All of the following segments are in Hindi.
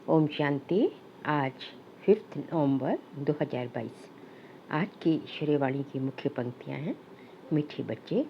ओम शांति। आज 5 नवंबर 2022। आज की श्रेयवाणी की मुख्य पंक्तियाँ हैं। मीठे बच्चे,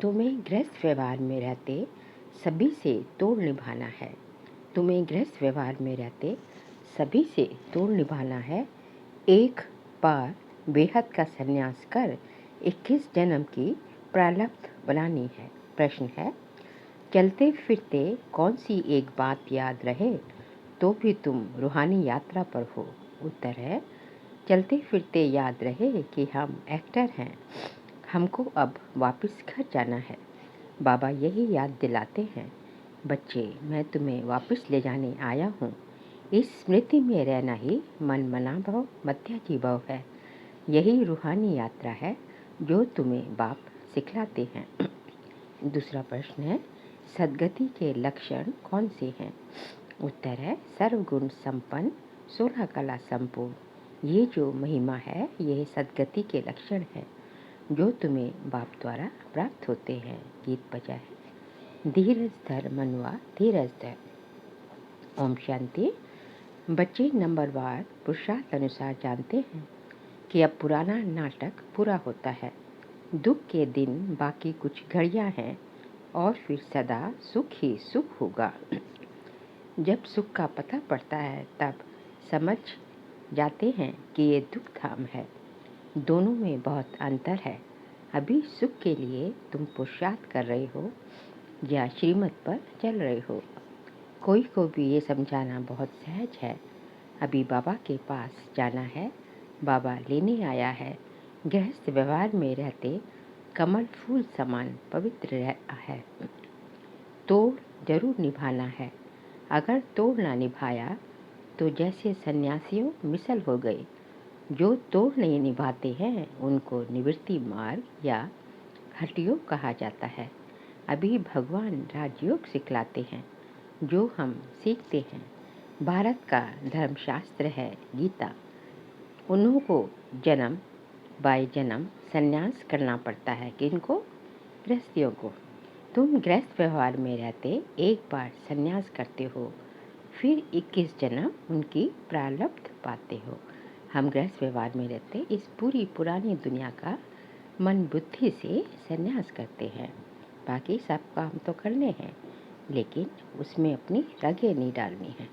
तुम्हें गृहस्थ व्यवहार में रहते सभी से तोड़ निभाना है। तुम्हें गृहस्थ व्यवहार में रहते सभी से तोड़ निभाना है। एक बार बेहद का संन्यास कर 21 जन्म की प्रारब्ध बनानी है। प्रश्न है, चलते फिरते कौन सी एक बात याद रहे तो भी तुम रूहानी यात्रा पर हो? उत्तर है, चलते फिरते याद रहे कि हम एक्टर हैं, हमको अब वापस घर जाना है। बाबा यही याद दिलाते हैं, बच्चे मैं तुम्हें वापस ले जाने आया हूँ। इस स्मृति में रहना ही मन मना भव मध्याजी भव है। यही रूहानी यात्रा है जो तुम्हें बाप सिखलाते हैं। दूसरा प्रश्न है, सद्गति के लक्षण कौन से हैं? उत्तर है, सर्वगुण संपन्न, 16 कला संपूर्ण। ये जो महिमा है यह सद्गति के लक्षण है जो तुम्हें बाप द्वारा प्राप्त होते हैं। गीत बजा है, धीरज धर मनुआ धीरज धर। ओम शांति। बच्चे नंबरवार पुरुषार्थ अनुसार जानते हैं कि अब पुराना नाटक पूरा होता है। दुख के दिन बाकी कुछ घड़ियां हैं और फिर सदा सुख ही सुख होगा। जब सुख का पता पड़ता है तब समझ जाते हैं कि ये दुख धाम है। दोनों में बहुत अंतर है। अभी सुख के लिए तुम पुरुषार्थ कर रहे हो या श्रीमत पर चल रहे हो। कोई को भी ये समझाना बहुत सहज है। अभी बाबा के पास जाना है, बाबा लेने आया है। गृहस्थ व्यवहार में रहते कमल फूल समान पवित्र है। तोड़ जरूर निभाना है। अगर तोड़ ना निभाया तो जैसे सन्यासियों मिसल हो गए। जो तोड़ नहीं निभाते हैं उनको निवृत्ति मार्ग या हठयोग कहा जाता है। अभी भगवान राजयोग सिखलाते हैं जो हम सीखते हैं। भारत का धर्मशास्त्र है गीता। उन्हों को जन्म बाय जन्म संन्यास करना पड़ता है। किनको? गृहस्थियों को। तुम गृहस्थ व्यवहार में रहते एक बार संन्यास करते हो, फिर 21 जन्म उनकी प्रारब्ध पाते हो। हम गृहस्थ व्यवहार में रहते इस पूरी पुरानी दुनिया का मन बुद्धि से संन्यास करते हैं। बाकी सब काम तो करने हैं, लेकिन उसमें अपनी रगें नहीं डालनी है।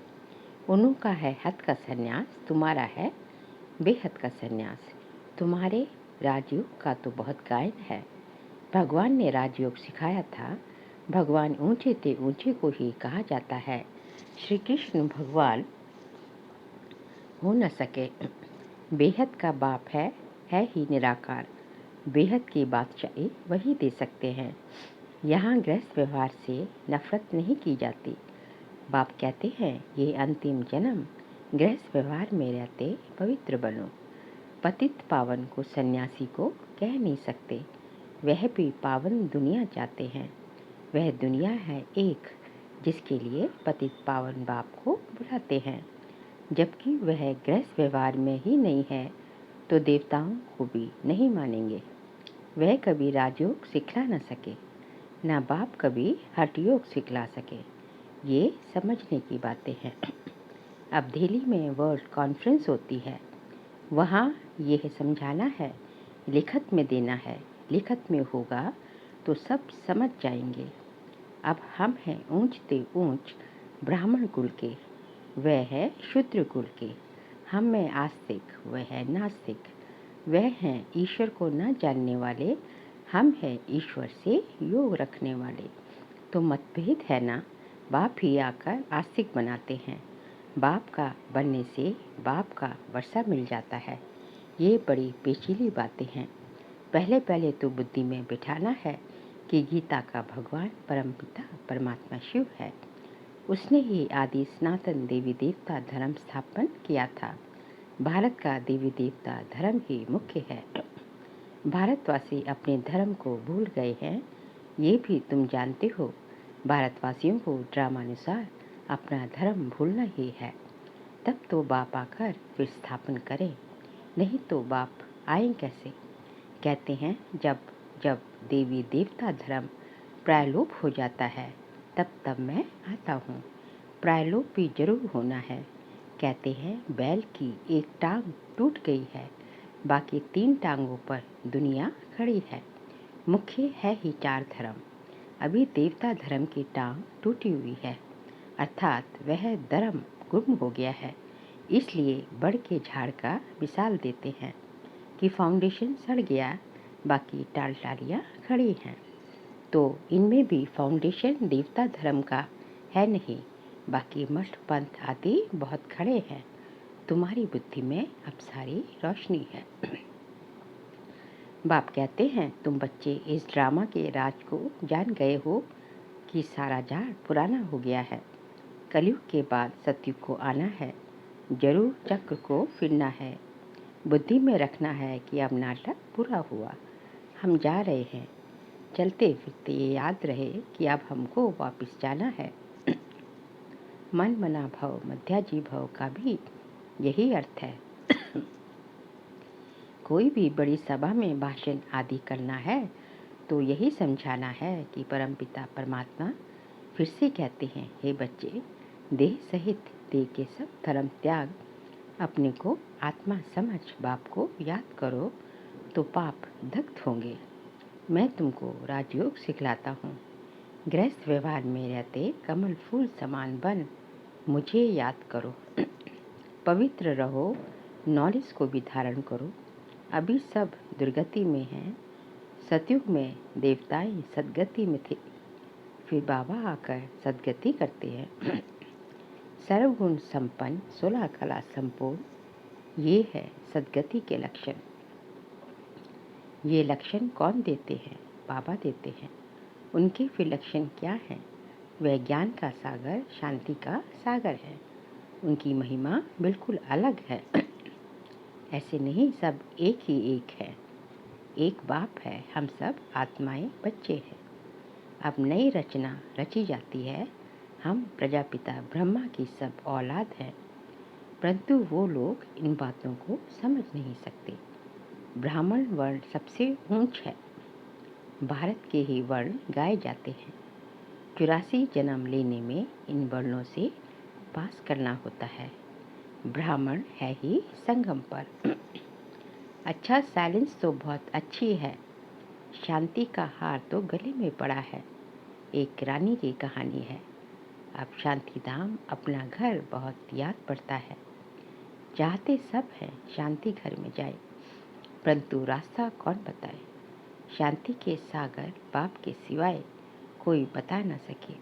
उन्हों का है हद का संन्यास, तुम्हारा है बेहद का संन्यास। तुम्हारे राजयोग का तो बहुत गायन है। भगवान ने राजयोग सिखाया था। भगवान ऊंचे ते ऊंचे को ही कहा जाता है। श्री कृष्ण भगवान हो न सके। बेहद का बाप है ही निराकार। बेहद की बादशाही वही दे सकते हैं। यहाँ गृहस्थ व्यवहार से नफरत नहीं की जाती। बाप कहते हैं ये अंतिम जन्म गृहस्थ व्यवहार में रहते पवित्र बनो। पतित पावन को सन्यासी को कह नहीं सकते। वह भी पावन दुनिया चाहते हैं। वह दुनिया है एक जिसके लिए पतित पावन बाप को बुलाते हैं। जबकि वह गृहस्थ व्यवहार में ही नहीं है तो देवताओं को भी नहीं मानेंगे। वह कभी राजयोग सिखला न सके, ना बाप कभी हठयोग सिखला सके। ये समझने की बातें हैं। अब दिल्ली में वर्ल्ड कॉन्फ्रेंस होती है। वहाँ यह समझाना है, लिखत में देना है। लिखत में होगा तो सब समझ जाएंगे। अब हम हैं ऊंचते ऊंच ब्राह्मण कुल के, वह है शूद्र कुल के। हम में आस्तिक, वह है नास्तिक। वह हैं ईश्वर को न जानने वाले, हम हैं ईश्वर से योग रखने वाले। तो मतभेद है ना। बाप ही आकर आस्तिक बनाते हैं। बाप का बनने से बाप का वर्षा मिल जाता है। ये बड़ी पेचीली बातें हैं। पहले पहले तो बुद्धि में बिठाना है कि गीता का भगवान परमपिता परमात्मा शिव है। उसने ही आदि सनातन देवी देवता धर्म स्थापन किया था। भारत का देवी देवता धर्म ही मुख्य है। भारतवासी अपने धर्म को भूल गए हैं, ये भी तुम जानते हो। भारतवासियों को ड्रामानुसार अपना धर्म भूलना ही है। तब तो बाप आकर फिर स्थापन करें, नहीं तो बाप आए कैसे? कहते हैं जब जब देवी देवता धर्म प्रायलोप हो जाता है तब तब मैं आता हूँ। प्रायलोप भी जरूर होना है। कहते हैं बैल की एक टांग टूट गई है, बाकी 3 टांगों पर दुनिया खड़ी है। मुख्य है ही 4 धर्म, अभी देवता धर्म की टांग टूटी हुई है, अर्थात वह धर्म गुम हो गया है। इसलिए बड़ के झाड़ का मिसाल देते हैं कि फाउंडेशन सड़ गया, बाकी टालियाँ खड़ी हैं। तो इनमें भी फाउंडेशन देवता धर्म का है नहीं, बाकी मठ पंथ आदि बहुत खड़े हैं। तुम्हारी बुद्धि में अब सारी रोशनी है। बाप कहते हैं तुम बच्चे इस ड्रामा के राज को जान गए हो कि सारा जाड़ पुराना हो गया है। कलयुग के बाद सतयुग को आना है, जरूर चक्र को फिरना है। बुद्धि में रखना है कि अब नाटक पूरा हुआ, हम जा रहे हैं। चलते फिरते ये याद रहे कि अब हमको वापस जाना है। मन मना भव मध्याजी भव का भी यही अर्थ है। कोई भी बड़ी सभा में भाषण आदि करना है तो यही समझाना है कि परमपिता परमात्मा फिर से कहते हैं, हे बच्चे, देह सहित देह के सब धर्म त्याग, अपने को आत्मा समझ बाप को याद करो तो पाप दग्ध होंगे। मैं तुमको राजयोग सिखलाता हूँ। गृहस्थ व्यवहार में रहते कमल फूल समान बन मुझे याद करो। पवित्र रहो, नॉलेज को भी धारण करो। अभी सब दुर्गति में हैं, सतयुग में देवताएं सदगति में थे, फिर बाबा आकर सदगति करते हैं। सर्वगुण संपन्न 16 कला संपूर्ण, ये है सदगति के लक्षण। ये लक्षण कौन देते हैं? बाबा देते हैं। उनके फिर लक्षण क्या हैं? वह ज्ञान का सागर, शांति का सागर है। उनकी महिमा बिल्कुल अलग है। ऐसे नहीं, सब एक ही एक है। एक बाप है, हम सब आत्माएं बच्चे हैं। अब नई रचना रची जाती है। हम प्रजापिता ब्रह्मा की सब औलाद हैं, परंतु वो लोग इन बातों को समझ नहीं सकते। ब्राह्मण वर्ण सबसे ऊंच है। भारत के ही वर्ण गाए जाते हैं। 84 जन्म लेने में इन वर्णों से पास करना होता है। ब्राह्मण है ही संगम पर। अच्छा, साइलेंस तो बहुत अच्छी है। शांति का हार तो गले में पड़ा है। एक रानी की कहानी है। अब शांति धाम अपना घर बहुत याद पड़ता है। चाहते सब हैं शांति घर में जाए, परंतु रास्ता कौन बताए। शांति के सागर बाप के सिवाय कोई बता न सके।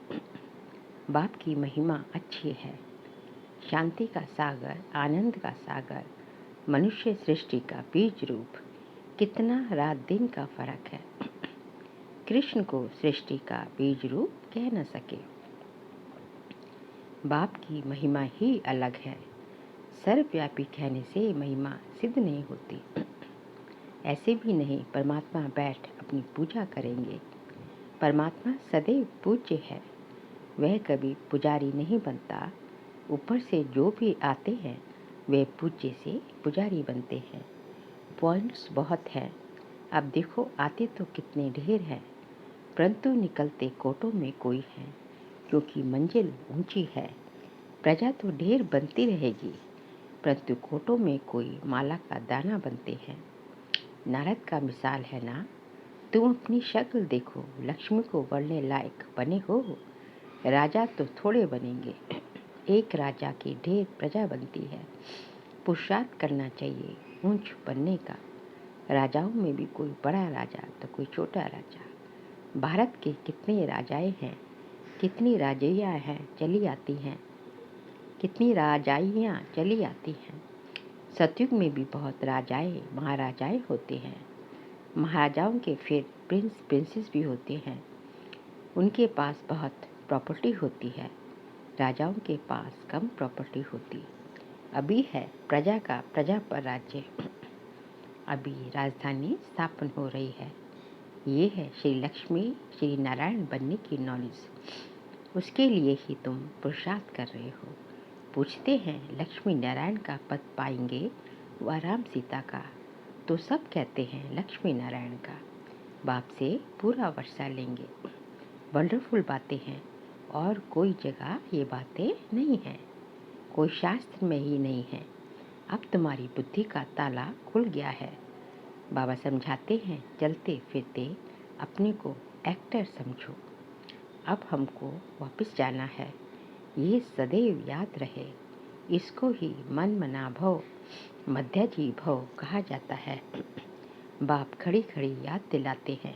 बाप की महिमा अच्छी है। शांति का सागर, आनंद का सागर, मनुष्य सृष्टि का बीज रूप, कितना रात दिन का फर्क है। कृष्ण को सृष्टि का बीज रूप कह न सके। बाप की महिमा ही अलग है। सर्वव्यापी कहने से महिमा सिद्ध नहीं होती। ऐसे भी नहीं परमात्मा बैठ अपनी पूजा करेंगे। परमात्मा सदैव पूज्य है, वह कभी पुजारी नहीं बनता। ऊपर से जो भी आते हैं वे पूज्य से पुजारी बनते हैं। पॉइंट्स बहुत हैं। अब देखो, आते तो कितने ढेर हैं, परंतु निकलते कोटों में कोई है, क्योंकि मंजिल ऊंची है। प्रजा तो ढेर बनती रहेगी, परंतु कोटों में कोई माला का दाना बनते हैं। नारद का मिसाल है ना। तुम अपनी शक्ल देखो, लक्ष्मी को वरने लायक बने हो। राजा तो थोड़े बनेंगे, एक राजा की ढेर प्रजा बनती है। पुरुषार्थ करना चाहिए ऊंच बनने का। राजाओं में भी कोई बड़ा राजा तो कोई छोटा राजा। भारत के कितने राजाएं हैं, कितनी राजैयाँ हैं चली आती हैं, कितनी राजाइयाँ चली आती हैं। सतयुग में भी बहुत राजाएं महाराजाएं होते हैं। महाराजाओं के फिर प्रिंस प्रिंसेस भी होते हैं। उनके पास बहुत प्रॉपर्टी होती है, राजाओं के पास कम प्रॉपर्टी होती। अभी है प्रजा का प्रजा पर राज्य। अभी राजधानी स्थापन हो रही है। ये है श्री लक्ष्मी श्री नारायण बनने की नॉलेज। उसके लिए ही तुम पुरुषार्थ कर रहे हो। पूछते हैं लक्ष्मी नारायण का पद पाएंगे व राम सीता का, तो सब कहते हैं लक्ष्मी नारायण का। बाप से पूरा वर्षा लेंगे। वंडरफुल बातें हैं और कोई जगह ये बातें नहीं हैं। कोई शास्त्र में ही नहीं है। अब तुम्हारी बुद्धि का ताला खुल गया है। बाबा समझाते हैं, चलते फिरते अपने को एक्टर समझो। अब हमको वापस जाना है, ये सदैव याद रहे। इसको ही मन मना भव मध्याजी भव कहा जाता है। बाप खड़ी खड़ी याद दिलाते हैं,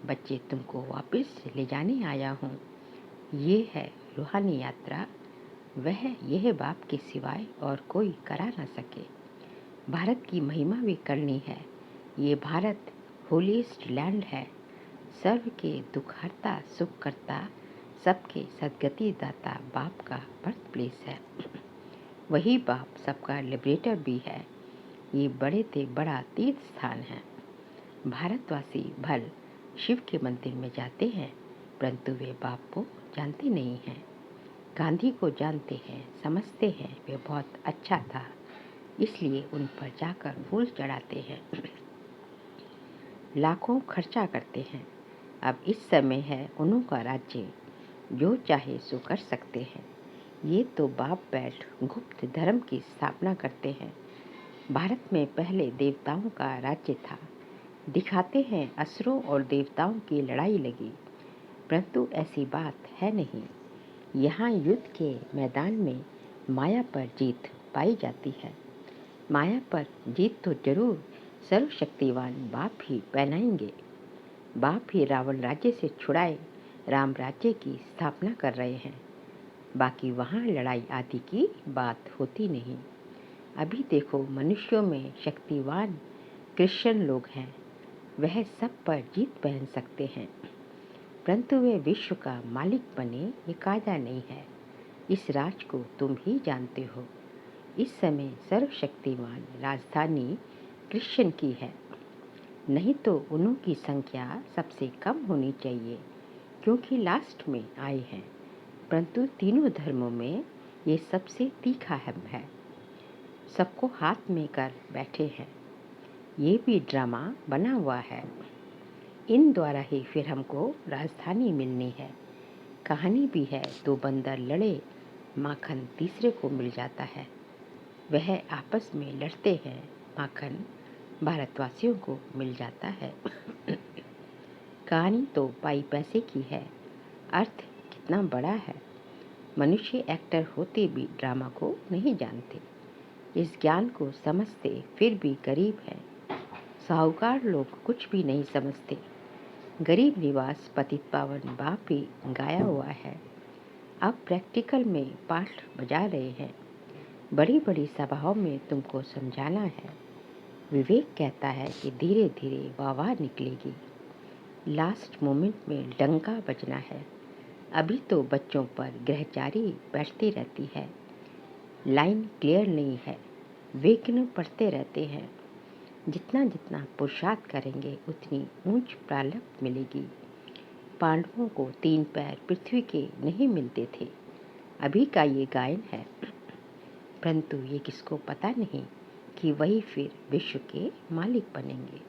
बच्चे तुमको वापस ले जाने आया हूँ। ये है रूहानी यात्रा, वह यह बाप के सिवाय और कोई करा न सके। भारत की महिमा भी करनी है। ये भारत होलीस्ट लैंड है। सर्व के दुख हरता सुख करता, सबके सदगति दाता बाप का बर्थ प्लेस है। वही बाप सबका लिबरेटर भी है। ये बड़े से बड़ा तीर्थ स्थान है। भारतवासी भल शिव के मंदिर में जाते हैं, परंतु वे बाप को जानते नहीं हैं। गांधी को जानते हैं, समझते हैं वे बहुत अच्छा था, इसलिए उन पर जाकर फूल चढ़ाते हैं, लाखों खर्चा करते हैं। अब इस समय है उन्हों का राज्य, जो चाहे सो कर सकते हैं। ये तो बाप बैठ गुप्त धर्म की स्थापना करते हैं। भारत में पहले देवताओं का राज्य था। दिखाते हैं असुरों और देवताओं की लड़ाई लगी, परंतु ऐसी बात है नहीं। यहाँ युद्ध के मैदान में माया पर जीत पाई जाती है। माया पर जीत तो जरूर सर्वशक्तिवान बाप ही पहनाएंगे। बाप ही रावण राज्य से छुड़ाए राम राज्य की स्थापना कर रहे हैं। बाकी वहाँ लड़ाई आदि की बात होती नहीं। अभी देखो मनुष्यों में शक्तिवान क्रिश्चियन लोग हैं, वह सब पर जीत पहन सकते हैं, परंतु वे विश्व का मालिक बने ये कायदा नहीं है। इस राज को तुम ही जानते हो। इस समय सर्वशक्तिमान राजधानी क्रिश्चियन की है, नहीं तो उन्हों की संख्या सबसे कम होनी चाहिए, क्योंकि लास्ट में आए हैं। परंतु तीनों धर्मों में ये सबसे तीखा है, सबको हाथ में कर बैठे हैं। ये भी ड्रामा बना हुआ है। इन द्वारा ही फिर हमको राजधानी मिलनी है। कहानी भी है, दो बंदर लड़े, माखन तीसरे को मिल जाता है। वह आपस में लड़ते हैं, माखन भारतवासियों को मिल जाता है। कहानी तो पाई पैसे की है, अर्थ कितना बड़ा है। मनुष्य एक्टर होते भी ड्रामा को नहीं जानते, इस ज्ञान को समझते फिर भी गरीब है। साहूकार लोग कुछ भी नहीं समझते। गरीब निवास पतित पावन बाप ही गाया हुआ है। अब प्रैक्टिकल में पाठ बजा रहे हैं। बड़ी बड़ी सभाओं में तुमको समझाना है। विवेक कहता है कि धीरे धीरे वाह निकलेगी, लास्ट मोमेंट में डंका बजना है। अभी तो बच्चों पर ग्रहचारी बैठती रहती है, लाइन क्लियर नहीं है, विघ्न पढ़ते रहते हैं। जितना जितना पुरुषार्थ करेंगे उतनी ऊंच प्राप्ति मिलेगी। पांडवों को 3 पैर पृथ्वी के नहीं मिलते थे। अभी का ये गायन है, परंतु ये किसको पता नहीं कि वही फिर विश्व के मालिक बनेंगे।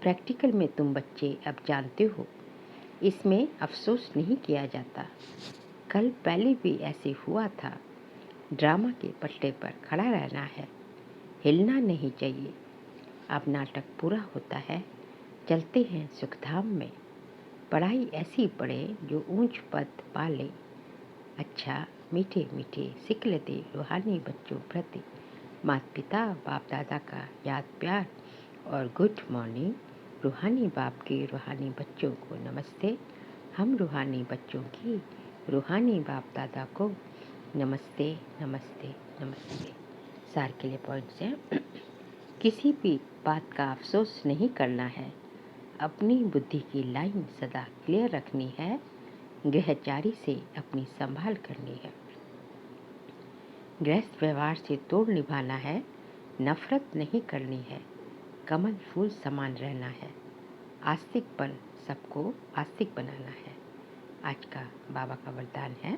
प्रैक्टिकल में तुम बच्चे अब जानते हो, इसमें अफसोस नहीं किया जाता। कल पहले भी ऐसे हुआ था। ड्रामा के पट्टे पर खड़ा रहना है, हिलना नहीं चाहिए। अब नाटक पूरा होता है, चलते हैं सुखधाम में। पढ़ाई ऐसी पढ़े जो ऊंच पद पा ले। अच्छा मीठे मीठे सीख लेते रूहानी बच्चों प्रति माता पिता बाप दादा का याद प्यार और गुड मॉर्निंग। रूहानी बाप के रूहानी बच्चों को नमस्ते। हम रूहानी बच्चों की रूहानी बाप दादा को नमस्ते नमस्ते नमस्ते। सार के लिए पॉइंट्स हैं। किसी भी बात का अफसोस नहीं करना है। अपनी बुद्धि की लाइन सदा क्लियर रखनी है। गृहचारी से अपनी संभाल करनी है। गृहस्थ व्यवहार से तोड़ निभाना है, नफरत नहीं करनी है। कमल फूल समान रहना है। आस्तिक बन सबको आस्तिक बनाना है। आज का बाबा का वरदान है,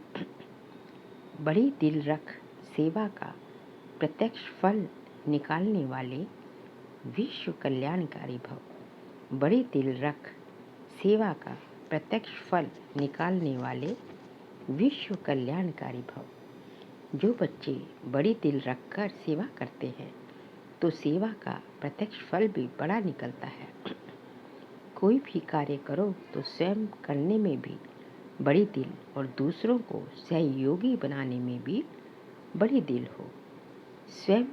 बड़ी दिल रख सेवा का प्रत्यक्ष फल निकालने वाले विश्व कल्याणकारी भव। बड़ी दिल रख सेवा का प्रत्यक्ष फल निकालने वाले विश्व कल्याणकारी भव। जो बच्चे बड़ी दिल रखकर सेवा करते हैं तो सेवा का प्रत्यक्ष फल भी बड़ा निकलता है। कोई भी कार्य करो तो स्वयं करने में भी बड़ी दिल और दूसरों को सहयोगी बनाने में भी बड़ी दिल हो। स्वयं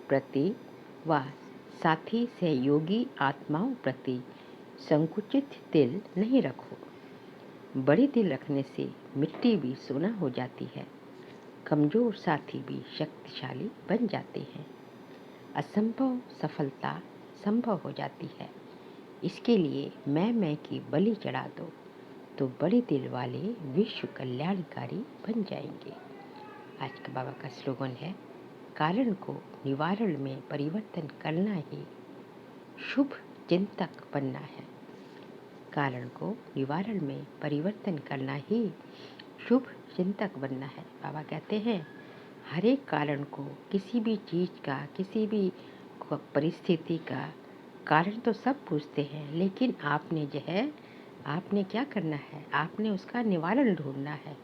प्रति व साथी सहयोगी आत्माओं प्रति संकुचित दिल नहीं रखो। बड़ी दिल रखने से मिट्टी भी सोना हो जाती है, कमजोर साथी भी शक्तिशाली बन जाते हैं, असंभव सफलता संभव हो जाती है। इसके लिए मैं की बलि चढ़ा दो तो बड़ी दिल वाले विश्व कल्याणकारी बन जाएंगे। आज का बाबा का स्लोगन है, कारण को निवारण में परिवर्तन करना ही शुभ चिंतक बनना है। कारण को निवारण में परिवर्तन करना ही शुभ चिंतक बनना है। बाबा कहते हैं, हर एक कारण को, किसी भी चीज़ का, किसी भी परिस्थिति का कारण तो सब पूछते हैं, लेकिन आपने क्या करना है, आपने उसका निवारण ढूंढना है।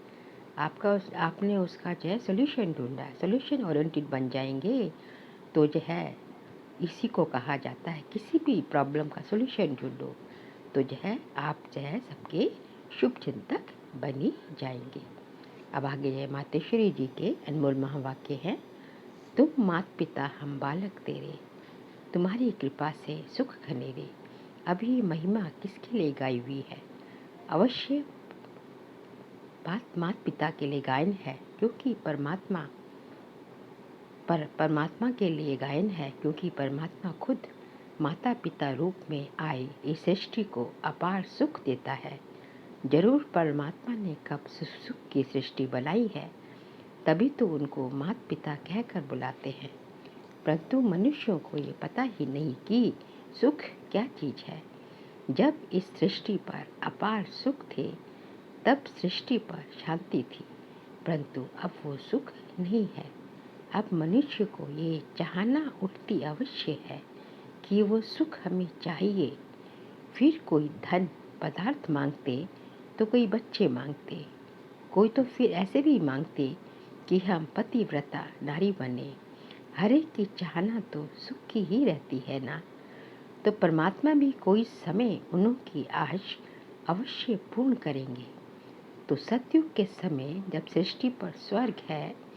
आपने उसका सोल्यूशन ढूंढना है। सोल्यूशन ओरिएंटेड बन जाएंगे तो इसी को कहा जाता है, किसी भी प्रॉब्लम का सोल्यूशन ढूंढो तो आप सबके शुभ चिंतक बनी जाएंगे। अब आगे मातेश्वरी जी के अनमोल महावाक्य हैं, तुम मात पिता हम बालक तेरे, तुम्हारी कृपा से सुख घनेरे। अभी महिमा किसके लिए गाई हुई है? अवश्य बात मात पिता के लिए गायन है, क्योंकि परमात्मा के लिए गायन है, क्योंकि परमात्मा खुद माता पिता रूप में आए इस सृष्टि को अपार सुख देता है। जरूर परमात्मा ने कब सुख की सृष्टि बनाई है, तभी तो उनको माता पिता कहकर बुलाते हैं। परंतु मनुष्यों को ये पता ही नहीं कि सुख क्या चीज है। जब इस सृष्टि पर अपार सुख थे, तब सृष्टि पर शांति थी, परंतु अब वो सुख नहीं है। अब मनुष्य को ये चाहना उठती अवश्य है कि वो सुख हमें चाहिए। फिर कोई धन पदार्थ मांगते तो कोई बच्चे मांगते, कोई तो फिर ऐसे भी मांगते कि हम पतिव्रता नारी बने। हर एक की चाहना तो सुख की ही रहती है ना। तो परमात्मा भी कोई समय उनकी आश अवश्य पूर्ण करेंगे। तो सतयुग के समय जब सृष्टि पर स्वर्ग है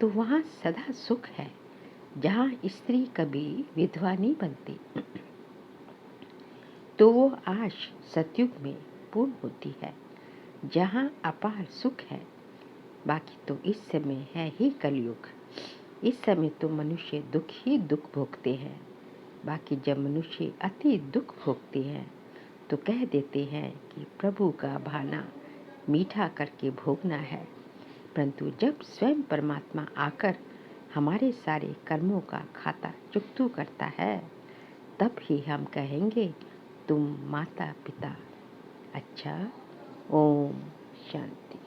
तो वहाँ सदा सुख है, जहाँ स्त्री कभी विधवा नहीं बनती। तो वो आश सतयुग में पूर्ण होती है, जहाँ अपार सुख है। बाकी तो इस समय है ही कलयुग। इस समय तो मनुष्य दुख ही दुख भोगते हैं। बाकी जब मनुष्य अति दुख भोगते हैं तो कह देते हैं कि प्रभु का भाना मीठा करके भोगना है। परंतु जब स्वयं परमात्मा आकर हमारे सारे कर्मों का खाता चुकता करता है, तब ही हम कहेंगे, तुम माता पिता। अच्छा, ओम शांति।